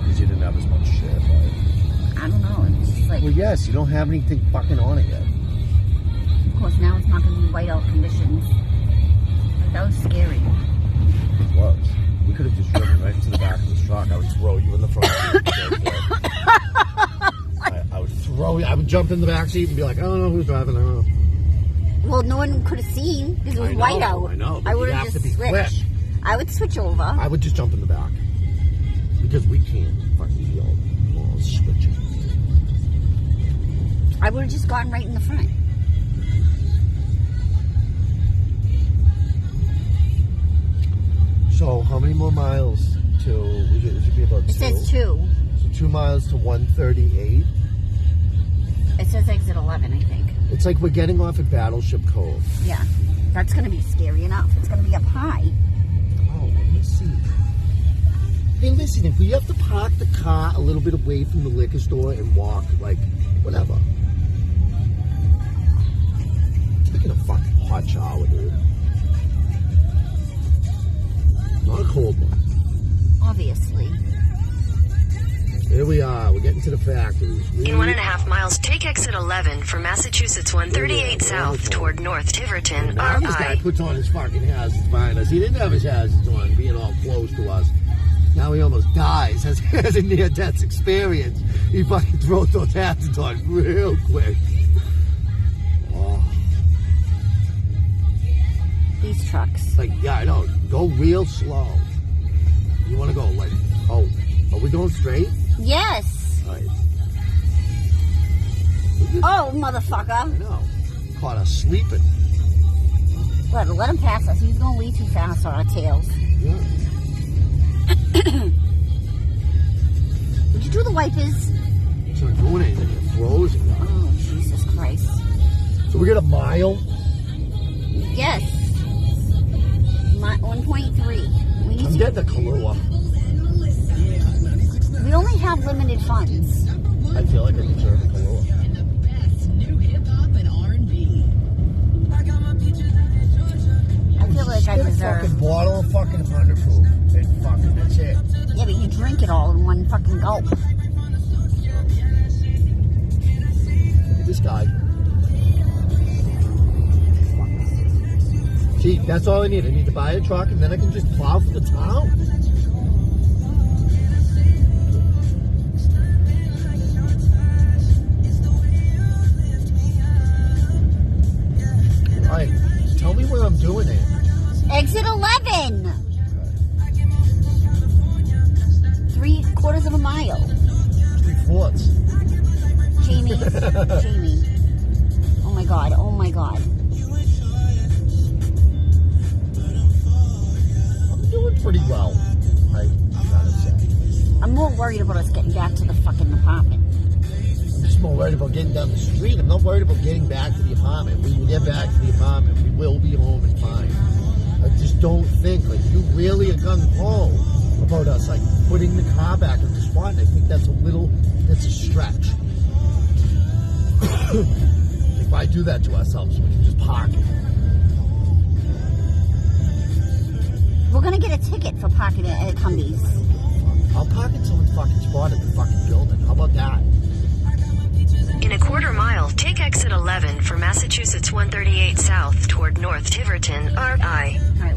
because you didn't have as much shit, right? I don't know. It's just like, Well, yes, you don't have anything fucking on it yet. of course, now it's not going to be whiteout conditions. Like, that was scary. It was. We could have just driven right into the back of this truck. I would throw you in the front seat. I would throw you. I would jump in the back seat and be like, I don't know who's driving. I don't know. Well, no one could have seen because it was whiteout. I know. But I would you have have just to be quick. switched. I would switch over. I would just jump in the back because we can't fucking yell. Oh, switching. I would have just gotten right in the front. So, how many more miles till it should be about 2? It says 2. So 2 miles to 138. It says exit 11, I think. It's like we're getting off at Battleship Cove. Yeah. That's going to be scary enough. It's going to be up high. Oh, let me see. Hey, listen, if we have to park the car a little bit away from the liquor store and walk, like, whatever. Look at a fucking hot shower, dude. Not a cold one. Obviously. Here we are. We're getting to the factories. In 1.5 miles, take exit 11 for Massachusetts 138 South toward North Tiverton, Now this guy RI. puts on his fucking hazards behind us. He didn't have his hazards on, being all close to us. Now he almost dies. Has a near-death experience. He fucking throws those hazards on real quick. Oh, These trucks. like, yeah, I know. Go real slow. You want to go like, oh, are we going straight? Yes. All right. Oh, I motherfucker. know. Caught us sleeping. Let him pass us. He's going way too fast on our tails. Yeah. Did you do the wipers? It's not doing anything. It froze. Oh, Jesus Christ. So we got a mile. Yes. 1.3. We need I'm to. getting a Kahlua. We only have limited funds. I feel like I deserve a Kahlua. I feel like I Get a deserve. fucking bottle of fucking 100 proof. And fucking, that's it. Yeah, but you drink it all in one fucking gulp. Look at this guy. See, that's all I need. I need to buy a truck and then I can just plow for the town. All right, tell me where I'm doing it. Exit 11. 3/4 of a mile. 3/4. Jamie. Jamie. Oh my God. Oh my God. I'm doing pretty well, I gotta say. I'm more worried about us getting back to the fucking apartment. I'm just more worried about getting down the street. I'm not worried about getting back to the apartment. When we get back to the apartment, we will be home and fine. I just don't think, like, you really are gung-ho about us, like, putting the car back in the spot. And I think that's a stretch. If I do that to ourselves, we can just park it. We're gonna get a ticket for parking at Cumbies. I'll park in someone's fucking spot at the fucking building. How about that? In 1/4 mile, take exit 11 for Massachusetts 138 South toward North Tiverton, RI. All right.